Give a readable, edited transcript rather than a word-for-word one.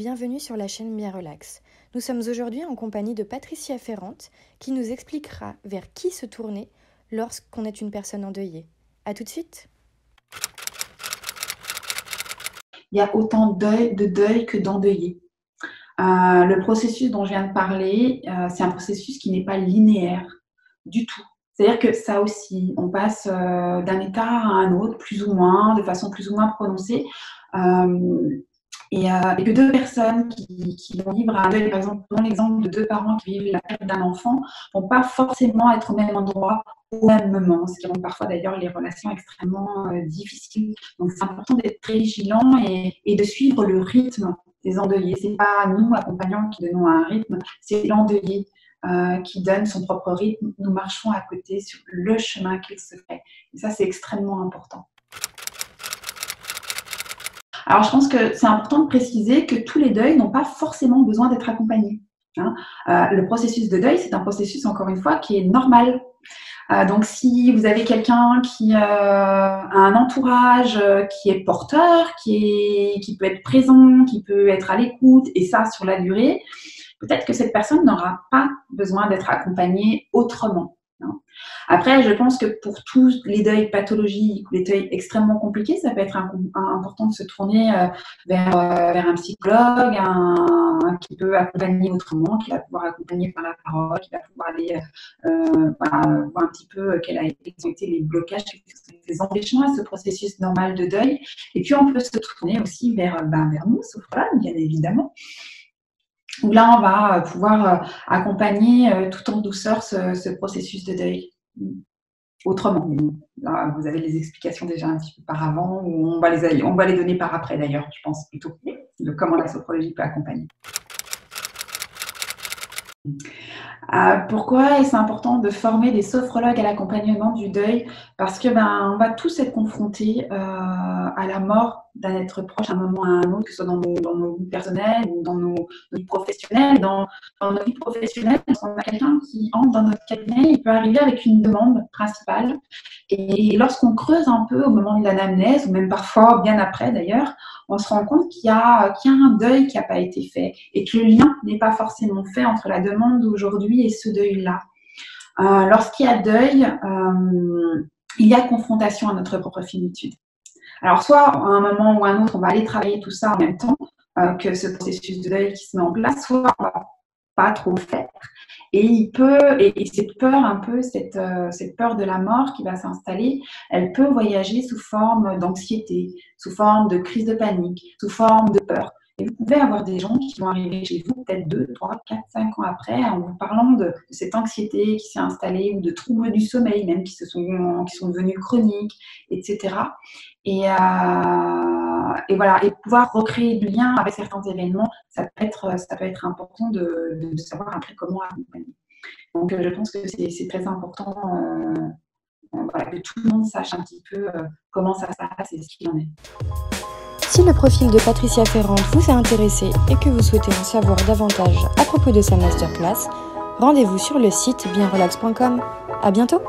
bienvenue sur la chaîne Bien Relax. Nous sommes aujourd'hui en compagnie de Patricia Ferrante qui nous expliquera vers qui se tourner lorsqu'on est une personne endeuillée. A tout de suite. Il y a autant de deuil que d'endeuillés. Le processus dont je viens de parler, c'est un processus qui n'est pas linéaire du tout. C'est-à-dire que ça aussi, on passe d'un état à un autre, plus ou moins, de façon plus ou moins prononcée. Et que deux personnes qui vont vivre un deuil, par exemple, dans l'exemple de deux parents qui vivent la perte d'un enfant, ne vont pas forcément être au même endroit au même moment, ce qui rend parfois d'ailleurs les relations extrêmement difficiles. Donc c'est important d'être très vigilant et de suivre le rythme des endeuillés. Ce n'est pas nous, accompagnants, qui donnons un rythme, c'est l'endeuillé qui donne son propre rythme. Nous marchons à côté sur le chemin qu'il se fait. Et ça, c'est extrêmement important. Alors, je pense que c'est important de préciser que tous les deuils n'ont pas forcément besoin d'être accompagnés. Le processus de deuil, c'est un processus, encore une fois, qui est normal. Donc, si vous avez quelqu'un qui a un entourage qui est porteur, qui peut être présent, qui peut être à l'écoute, et ça sur la durée, peut-être que cette personne n'aura pas besoin d'être accompagnée autrement. Après, je pense que pour tous les deuils pathologiques, les deuils extrêmement compliqués, ça peut être important de se tourner vers un psychologue, qui peut accompagner autrement, qui va pouvoir accompagner par la parole, qui va pouvoir aller voir un petit peu quels ont été les blocages, les empêchements à ce processus normal de deuil. Et puis, on peut se tourner aussi vers nous, sophrologues, bien évidemment, où là, on va pouvoir accompagner tout en douceur ce processus de deuil. Autrement. Là, vous avez les explications déjà un petit peu par avant, ou on va les donner par après d'ailleurs, je pense plutôt, de comment la sophrologie peut accompagner. Pourquoi est-ce important de former des sophrologues à l'accompagnement du deuil? Parce que on va tous être confrontés à la mort d'un être proche à un moment ou à un autre, que ce soit dans nos vies personnelles ou dans nos vies professionnelles. Dans nos vies professionnelles, quand on a quelqu'un qui entre dans notre cabinet, il peut arriver avec une demande principale. Et lorsqu'on creuse un peu au moment de l'anamnèse, ou même parfois bien après d'ailleurs, on se rend compte qu'il y a un deuil qui n'a pas été fait et que le lien n'est pas forcément fait entre la demande d'aujourd'hui et ce deuil-là. Lorsqu'il y a deuil, il y a confrontation à notre propre finitude. Alors, soit à un moment ou à un autre, on va aller travailler tout ça en même temps que ce processus de deuil qui se met en place, soit on ne va pas trop le faire. Et cette peur un peu, cette peur de la mort qui va s'installer, elle peut voyager sous forme d'anxiété, sous forme de crise de panique, sous forme de peur. Et vous pouvez avoir des gens qui vont arriver chez vous peut-être 2, 3, 4, 5 ans après en vous parlant de cette anxiété qui s'est installée ou de troubles du sommeil même qui sont devenus chroniques, etc. Et voilà, et pouvoir recréer du lien avec certains événements, ça peut être important de savoir après comment accompagner. Donc, je pense que c'est très important que tout le monde sache un petit peu comment ça se passe et ce qu'il en est. Si le profil de Patricia Ferrante vous a intéressé et que vous souhaitez en savoir davantage à propos de sa masterclass, rendez-vous sur le site bienrelax.com. À bientôt!